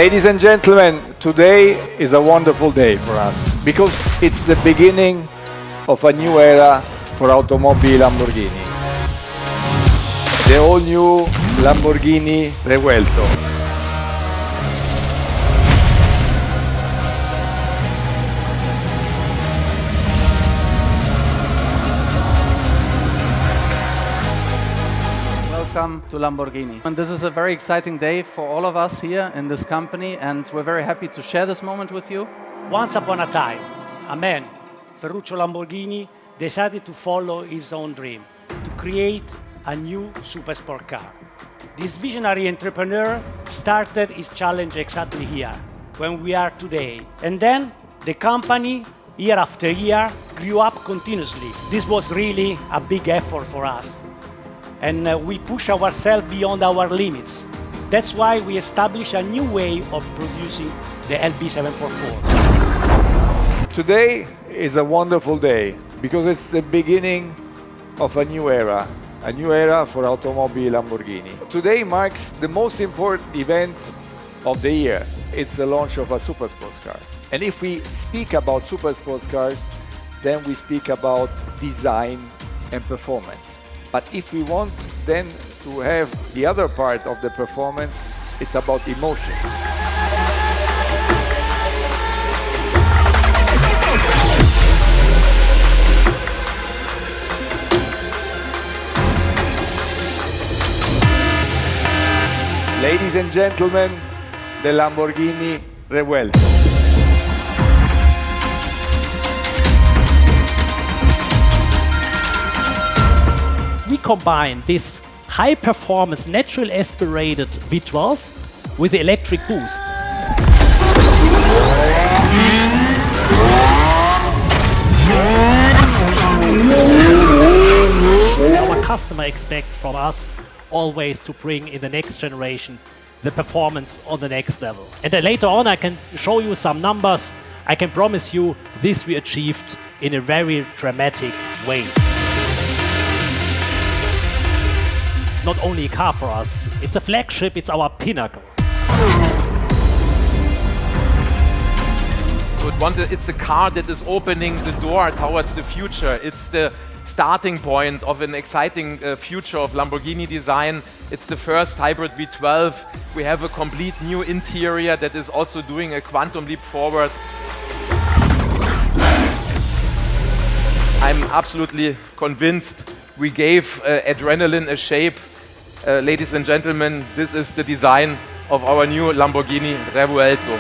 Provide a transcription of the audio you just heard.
Ladies and gentlemen, today is a wonderful day for us because it's the beginning of a new era for Automobili Lamborghini. The all-new Lamborghini Revuelto. Welcome to Lamborghini. And this is a very exciting day for all of us here in this company, and we're very happy to share this moment with you. Once upon a time, a man, Ferruccio Lamborghini, decided to follow his own dream, to create a new supersport car. This visionary entrepreneur started his challenge exactly here, when we are today. And then the company, year after year, grew up continuously. This was really a big effort for us. And we push ourselves beyond our limits. That's why we established a new way of producing the LB744. Today is a wonderful day because it's the beginning of a new era for Automobili Lamborghini. Today marks the most important event of the year. It's the launch of a supersports car. And if we speak about supersports cars, then we speak about design and performance. But if we want then to have the other part of the performance, it's about emotion. Ladies and gentlemen, the Lamborghini Revuelto. We combine this high-performance, natural aspirated V12 with the electric boost. Our customer expect from us always to bring in the next generation the performance on the next level. And then later on I can show you some numbers. I can promise you this we achieved in a very dramatic way. Not only a car for us, it's a flagship, it's our pinnacle. It's a car that is opening the door towards the future. It's the starting point of an exciting future of Lamborghini design. It's the first hybrid V12. We have a complete new interior that is also doing a quantum leap forward. I'm absolutely convinced we gave adrenaline a shape. Ladies and gentlemen, this is the design of our new Lamborghini Revuelto.